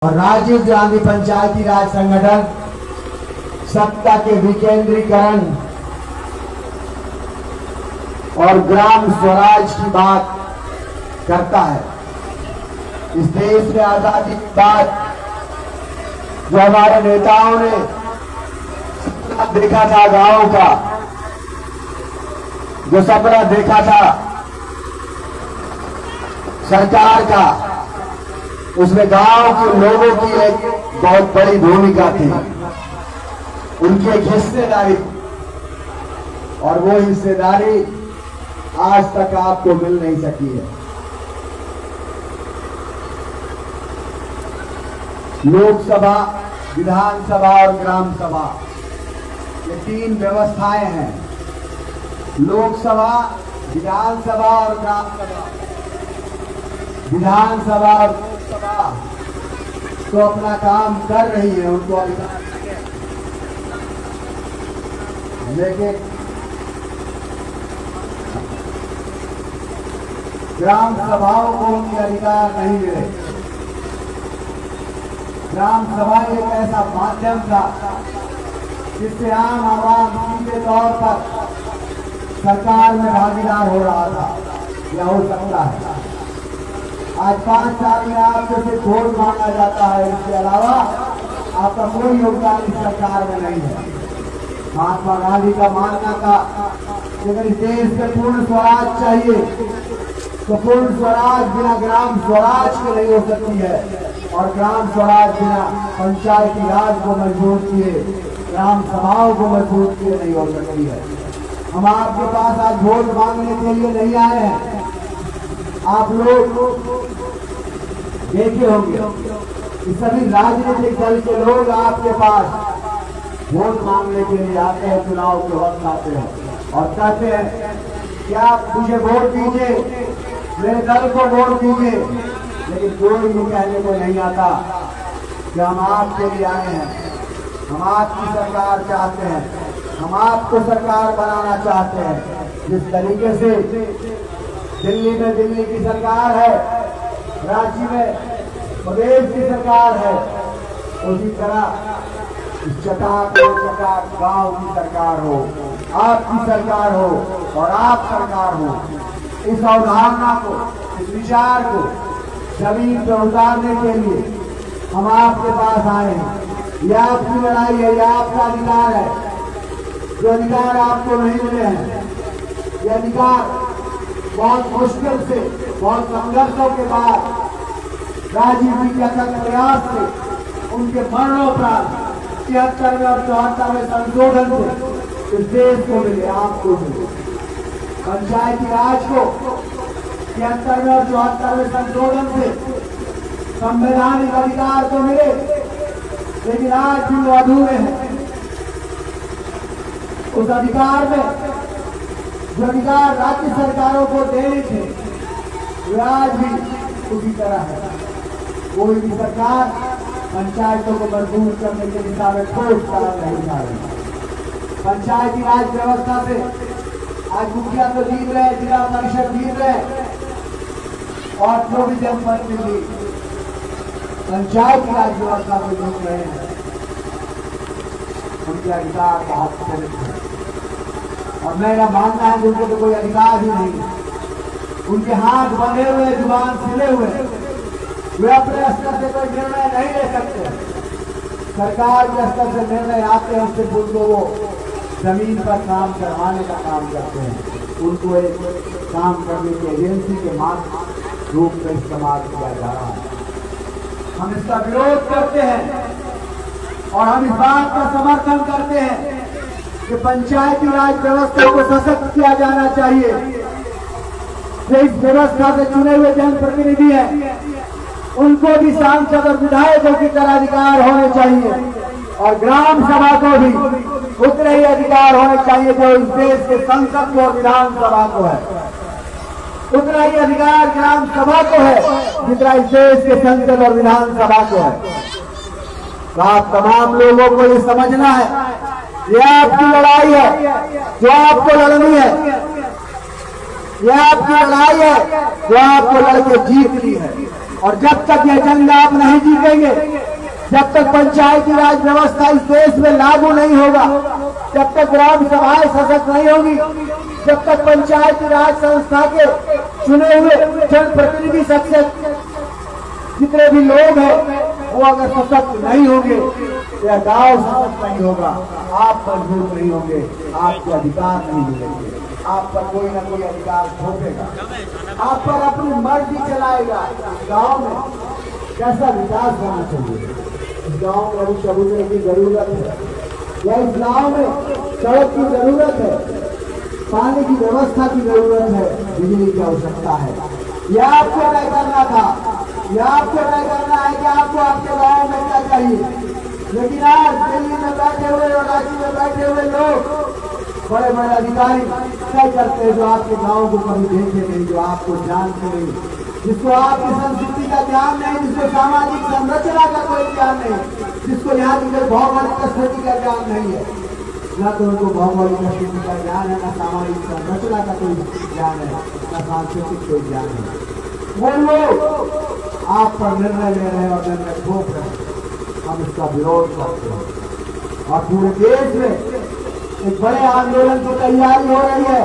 और राजीव गांधी पंचायती राज संगठन सत्ता के विकेंद्रीकरण और ग्राम स्वराज की बात करता है। इस देश में आजादी के बाद जो हमारे नेताओं ने सपना देखा था गांव का, जो सपना देखा था सरकार का, उसमें गांव के लोगों की एक बहुत बड़ी भूमिका थी, उनकी एक हिस्सेदारी, और वो हिस्सेदारी आज तक आपको मिल नहीं सकी है। लोकसभा, विधानसभा और ग्राम सभा, ये तीन व्यवस्थाएं हैं। लोकसभा, विधानसभा और ग्राम सभा। विधानसभा और लोकसभा तो अपना काम कर रही है, उनको अधिकार, लेकिन ग्राम सभाओं को उनके अधिकार नहीं मिले। ग्राम सभा एक ऐसा माध्यम था जिससे आम आवाम सीधे तौर पर सरकार में भागीदार हो रहा था या हो सकता है। आज 5 साल में आपसे सिर्फ वोट मांगा जाता है, इसके अलावा आपका कोई योगदान इस सरकार में नहीं है। महात्मा गांधी का मानना था कि अगर इस देश में पूर्ण स्वराज चाहिए तो पूर्ण स्वराज बिना ग्राम स्वराज के नहीं हो सकती है, और ग्राम स्वराज बिना पंचायती राज को मजबूत किए, ग्राम सभाओं को मजबूत किए नहीं हो सकती है। हम आपके पास आज वोट मांगने के लिए नहीं आए हैं। आप लोग देखे होंगे कि सभी राजनीतिक दल के लोग आपके पास वोट मांगने के लिए आते हैं, चुनाव के वक्त आते हैं और कहते हैं कि आप मुझे वोट दीजिए, मेरे दल को वोट दीजिए, लेकिन कोई भी कहने को नहीं आता कि हम आपके लिए आए हैं, हम आपकी सरकार चाहते हैं, हम आपको सरकार बनाना चाहते हैं। जिस तरीके से दिल्ली में दिल्ली की सरकार है, रांची में प्रदेश की सरकार है, उसी तरह इस चटाक गांव की सरकार हो, आपकी सरकार हो और आप सरकार हो। इस अवधारणा को, इस विचार को जमीन पर उतारने के लिए हम आपके पास आए हैं। यह आपकी लड़ाई है, यह आपका अधिकार है। जो अधिकार आपको नहीं मिले हैं, यह अधिकार बहुत मुश्किल से, बहुत संघर्षों के बाद, राजीव जी के अथक प्रयास से, उनके मरणोपरांत 73वें और 74वें संशोधन से इस देश को मिले, आपको मिले। पंचायती राज को 73वें और 74वें संशोधन से संवैधानिक अधिकार तो मिले, लेकिन आज भी वो अधूरे हैं। उस अधिकार में जो अधिकार राज्य सरकारों को देने थे, वे आज भी उसी तरह है। कोई भी सरकार पंचायतों को मजबूत करने के दिशा में ठोस कदम नहीं उठा रही। पंचायती राज व्यवस्था से आज मुखिया तो जीत रहे, जिला परिषद जीत रहे, और जो भी जनप्रतिनिधि पंचायती राज व्यवस्था में जीत रहे हैं, उनके अधिकार बहुत सीमित है। और मेरा मानना है कि उनको तो कोई अधिकार ही नहीं है। उनके हाथ बंधे हुए, जुबान सिले हुए, वे अपने स्तर से कोई निर्णय नहीं ले सकते। सरकार के स्तर से निर्णय आते हैं, उससे उनको वो जमीन पर काम करवाने का काम करते हैं। उनको एक काम करने की एजेंसी के माध्यम रूप में इस्तेमाल किया जा रहा है। हम इसका विरोध करते हैं और हम इस बात का समर्थन करते हैं कि पंचायती राज व्यवस्था को सशक्त किया जाना चाहिए। जो इस व्यवस्था से चुने हुए जनप्रतिनिधि हैं, उनको भी सांसद और विधायकों की तरह अधिकार होने चाहिए, और ग्राम सभा को भी उतने ही अधिकार होने चाहिए जो इस देश के संसद को और विधानसभा को है। उतना ही अधिकार ग्राम सभा को है जितना इस देश के संसद और विधानसभा को है। तो आप तमाम लोगों को ये समझना है, यह आपकी लड़ाई है जो आपको लड़नी है, यह आपकी लड़ाई है जो आपको लड़के जीतनी है। और जब तक यह जंग आप नहीं जीतेंगे, जब तक पंचायती राज व्यवस्था इस देश में लागू नहीं होगा, जब तक ग्राम सभाएं सशक्त नहीं होगी, जब तक पंचायती राज संस्था के चुने हुए जनप्रतिनिधि जितने भी लोग हैं वो अगर सशक्त नहीं होंगे, या गांव सशक्त नहीं होगा, आप मजबूत नहीं होंगे, आपके अधिकार नहीं मिलेंगे, आप पर कोई ना कोई अधिकार थोपेगा, आप पर अपनी मर्जी चलाएगा। गांव में कैसा विकास होना चाहिए, इस गांव में अभी चबूतरे की जरूरत है, या इस गांव में सड़क की जरूरत है, पानी की व्यवस्था की जरूरत है, बिजली की आवश्यकता है। यह आपको तय करना था, यह आपको तय करना है कि आपको आपके गांव में क्या चाहिए। लेकिन आज दिल्ली में बैठे हुए और रांची में बैठे हुए लोग, बड़े बड़े अधिकारी तय करते हैं जो आपके गांव को कभी देखे नहीं, जो आपको जानते नहीं, जिसको आपकी संस्कृति का ज्ञान नहीं, जिसको सामाजिक संरचना का कोई ज्ञान नहीं, जिसको यहाँ की कोई भौगोलिक स्थिति का ज्ञान नहीं है। न तो उनको भौगोलिक स्थिति का ज्ञान है, न सामाजिक संरचना का कोई ज्ञान है, न सांस्कृतिक कोई ज्ञान है। वो लोग आप पर निर्णय ले रहे हैं और निर्णय थोप रहे हैं, हम इसका विरोध करते हैं। और पूरे देश में एक बड़े आंदोलन की तैयारी हो रही है।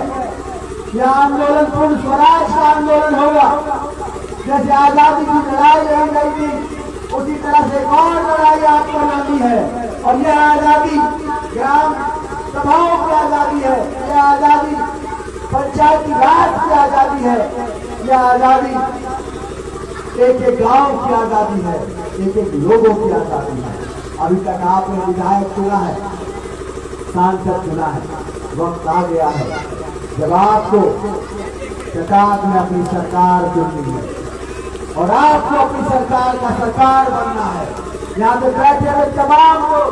यह आंदोलन पूर्ण स्वराज का आंदोलन होगा। जैसे आजादी की लड़ाई लड़ी गई थी, उसी तरह से एक और लड़ाई आपको लड़नी है। और यह आजादी ग्राम सभाओं की आजादी है, यह आजादी पंचायती राज की आजादी है, यह आजादी एक एक गांव की आजादी है, एक एक लोगों की आजादी है। अभी तक आपने विधायक चुना है, सांसद चुना है, वक्त आ गया है जब आपको चकाक में अपनी सरकार चुननी है और आपको अपनी सरकार का सरकार बनना है। यहाँ पे बैठे हुए तमाम लोग,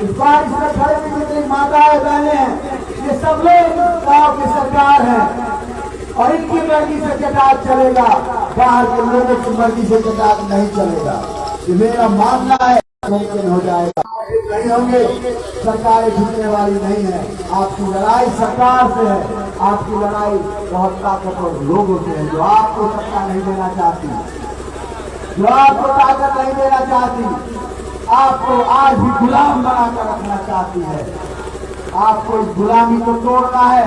इस बार इसमें खड़े हुए जितनी माताएं बहने हैं, ये सब लोग गांव की सरकार है और इनकी मर्जी से चटाक चलेगा, बाहर के लोगों की मर्जी से चटाक नहीं चलेगा। ये मेरा मानना है, मुमकिन हो जाएगा, नहीं होंगे, सरकारें झुकने वाली नहीं है। आपकी लड़ाई सरकार से है, आपकी लड़ाई बहुत ताकतवर लोगों से है, जो आपको सत्ता नहीं देना चाहती, जो आपको ताकत नहीं देना चाहती, आपको आज भी गुलाम बनाकर रखना चाहती है। आपको इस गुलामी को तोड़ना है।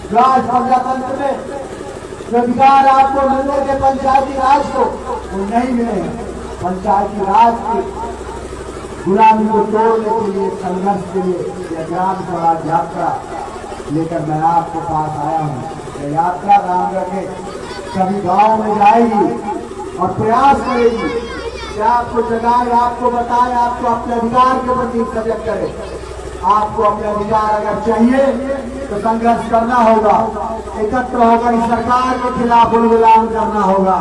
राज प्रजातंत्र में जो अधिकार आपको मिलने के पंचायती राज को, वो नहीं मिले। पंचायती राज की गुलामी को तोड़ने के लिए, संघर्ष के लिए यह ग्राम स्वराज यात्रा लेकर मैं आपके पास आया हूँ। यह यात्रा राम रखे सभी गांव में जाएगी और प्रयास करेगी कि आपको जगाए, आपको बताए, आपको अपने अधिकार के प्रति सजग करे। आपको अपने अधिकार अगर चाहिए तो संघर्ष करना होगा, एकत्र होकर इस सरकार के खिलाफ उन्मूलन करना होगा।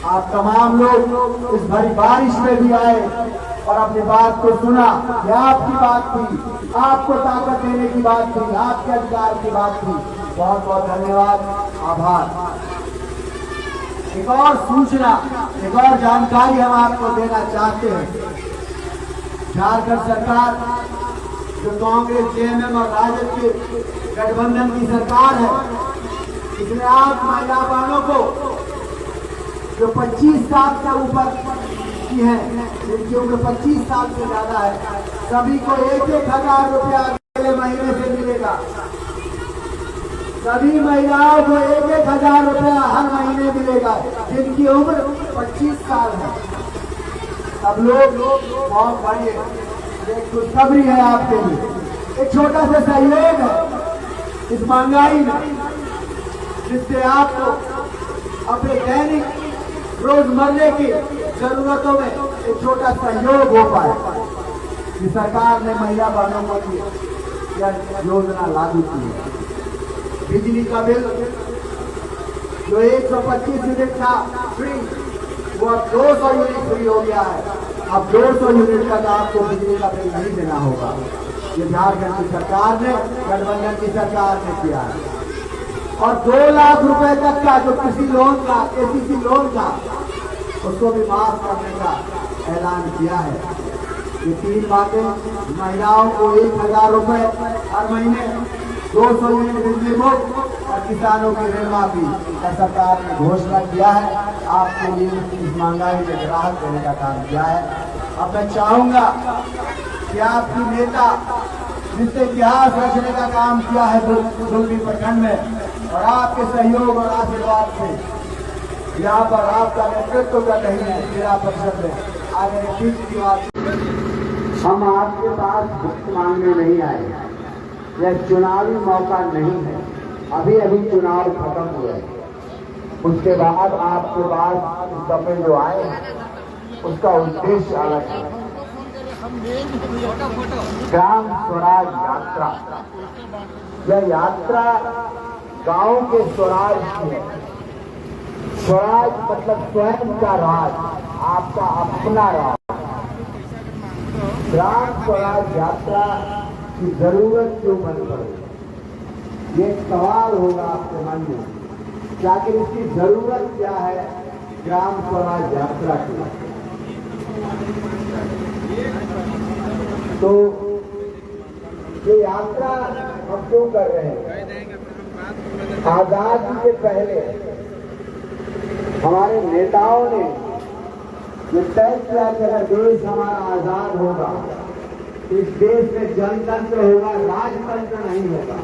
आप तमाम लोग इस भरी बारिश में भी आए और अपनी बात को सुना। यह आपकी बात थी, आपको ताकत देने की बात थी, आपके अधिकार की बात थी। बहुत बहुत धन्यवाद, आभार। एक और सूचना, एक और जानकारी हम आपको देना चाहते हैं। झारखंड सरकार जो कांग्रेस, जेएमएम और राजद के गठबंधन की सरकार है, इसने आप महिला बहनों को जो 25 साल से ऊपर की है, जिनकी उम्र 25 साल से ज्यादा है, सभी को 1,000 रुपया अगले महीने से मिलेगा। सभी महिलाओं को 1,000 रुपया हर महीने मिलेगा जिनकी उम्र 25 साल है। सब लोग बहुत बड़े, एक खुशखबरी है आपके लिए, एक छोटा सा सहयोग है इस महंगाई में, जिससे आपको अपने दैनिक रोजमर्रे की जरूरतों में एक छोटा सहयोग हो पाए। कि सरकार ने महिला बहनों को यह योजना लागू की है। बिजली का बिल जो 125 यूनिट था फ्री, वो अब 200 यूनिट फ्री हो गया है। अब 200 यूनिट तक आपको बिजली का बिल नहीं देना होगा। ये झारखंड की सरकार ने, गठबंधन की सरकार ने किया है। और 2 लाख रुपए तक का जो कृषि लोन का, केसीसी लोन का, उसको भी माफ करने का ऐलान किया है। ये 3 बातें, महिलाओं को 1,000 रुपए हर महीने, 200 यूनिट बिजली मुफ्त और किसानों की ऋण माफी का सरकार ने घोषणा किया है। आपके लिए इस महंगाई में राहत देने का काम किया है। अब मैं चाहूंगा कि आपकी नेता जिसने इतिहास रचने का काम किया है दुर्गी प्रखंड में, और आपके सहयोग और आशीर्वाद से यहाँ पर आपका नेतृत्व कर रही है जिला परिषद में। आगे की बात, हम आपके पास वोट मांगने नहीं आए, यह चुनावी मौका नहीं है। अभी अभी चुनाव खत्म हुए, उसके बाद आपके पास इस दफे जो आए उसका उद्देश्य अलग है। ग्राम स्वराज यात्रा, यह यात्रा गांव के स्वराज की है। स्वराज मतलब स्वयं का राज, आपका अपना राज। ग्राम स्वराज यात्रा की जरूरत क्यों बन पड़े, ये सवाल होगा आपके मन में कि आखिर इसकी जरूरत क्या है ग्राम स्वराज यात्रा की। तो ये यात्रा हम क्यों कर रहे हैं? आजादी से पहले हमारे नेताओं ने ये तय किया कि अगर देश हमारा आजाद होगा, इस देश में जनतंत्र होगा, राजतंत्र नहीं होगा।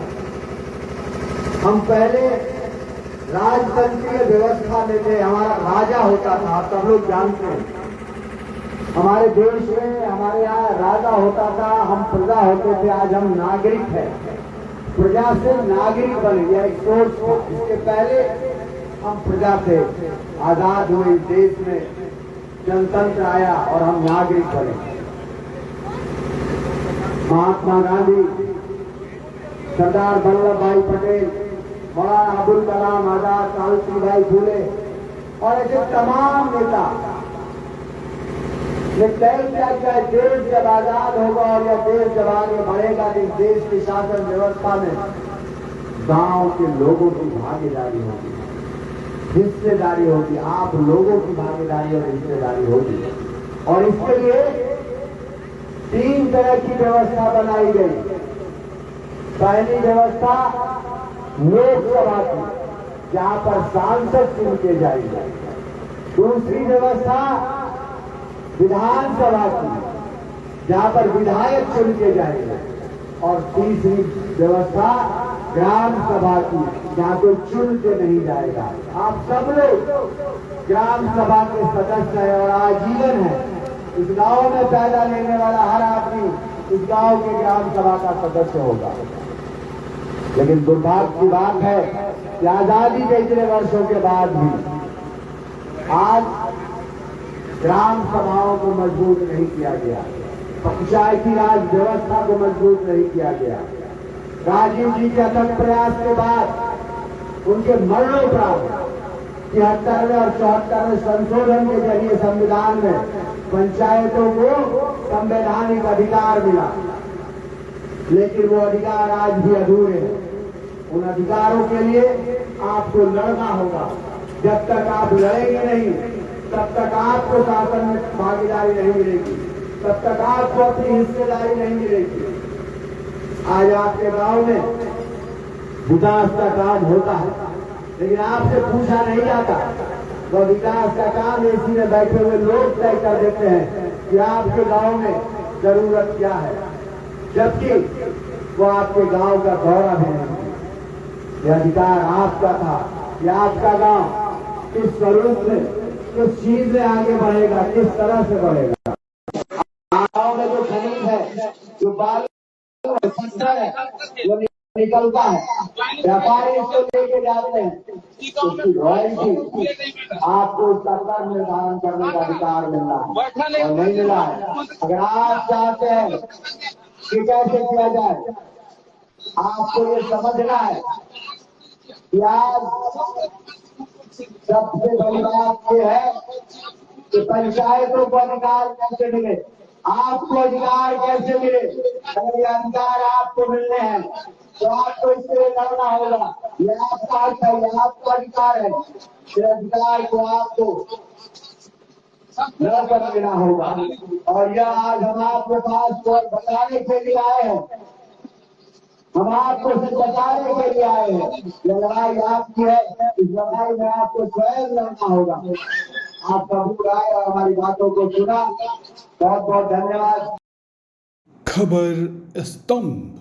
हम पहले राजतंत्रीय व्यवस्था में थे, हमारा राजा होता था। सब लोग जानते हैं हमारे देश में हमारे यहाँ राजा होता था, हम प्रजा होते थे। आज हम नागरिक हैं, प्रजा से नागरिक बने, यह एक सोच था। इसके पहले हम प्रजा थे, आजाद हुए, देश में जनतंत्र आया और हम नागरिक बने। महात्मा गांधी, सरदार वल्लभ भाई पटेल, मौलाना अबुल कलाम आजाद, सावित्रीबाई फुले और ऐसे तमाम नेता ये तय किया कि देश जब आजाद होगा और यह देश जब आगे बढ़ेगा, इस देश की शासन व्यवस्था में गांव के लोगों की भागीदारी होगी, हिस्सेदारी होगी। आप लोगों की भागीदारी और हिस्सेदारी होगी। और इसके लिए 3 तरह की व्यवस्था बनाई गई। पहली व्यवस्था लोकसभा की, जहां पर सांसद चुन के जाएंगे। दूसरी व्यवस्था विधानसभा की, जहां पर विधायक चुन के जाएंगे। और तीसरी व्यवस्था ग्राम सभा की, जहां कोई चुन के नहीं जाएगा। आप सब लोग ग्राम सभा के सदस्य हैं और आजीवन है। इस गांव में पैदा लेने वाला हर आदमी इस गांव के ग्राम सभा का सदस्य होगा। लेकिन दुर्भाग्य की बात है कि आजादी के इतने वर्षों के बाद भी आज ग्राम सभाओं को मजबूत नहीं किया गया, पंचायती राज व्यवस्था को मजबूत नहीं किया गया। राजीव जी के अथक प्रयास के बाद उनके मरणोपरांत 73वें और 74वें संशोधन के जरिए संविधान में पंचायतों को संवैधानिक अधिकार मिला, लेकिन वो अधिकार आज भी अधूरे हैं। उन अधिकारों के लिए आपको लड़ना होगा। जब तक आप लड़ेंगे नहीं, तब तक आपको शासन में भागीदारी नहीं मिलेगी, तब तक आपको अपनी हिस्सेदारी नहीं मिलेगी। आज आपके गांव में विकास का काम होता है, लेकिन आपसे पूछा नहीं जाता। वो विकास का काम एसी में बैठे हुए लोग तय कर देते हैं कि आपके गांव में जरूरत क्या है, जबकि वो आपके गांव का दौरा भी नहीं। यह अधिकार आपका था कि आपका गांव किस स्वरूप में, किस चीज में आगे बढ़ेगा, किस तरह से बढ़ेगा। गांव में जो खनिज है, जो बालू पत्थर है, वो निकलता है, व्यापारी इसको लेके जाते हैं, उसकी रॉयल्टी आपको सरकार निर्धारण करने का अधिकार मिलना है और नहीं मिला है। अगर आप चाहते हैं कि कैसे किया जाए, आपको ये समझना है कि आज सबसे बड़ी बात ये है कि पंचायतों को अधिकार कैसे मिले, आपको अधिकार कैसे मिले। अगर ये अधिकार आपको मिलने हैं तो आपको इसके लिए लड़ना होगा। ये आपका हक है, ये आपका अधिकार है। ये अधिकार को आपको लड़कर लेना होगा। और यह आज हम आपके पास बताने के लिए आए हैं हम आपको से बचाने के लिए आए हैं। ये लड़ाई आपकी है, इस लड़ाई में आपको स्वयं लड़ना होगा। आप सबूत आए और हमारी बातों को सुना, बहुत बहुत धन्यवाद। खबर स्तंभ।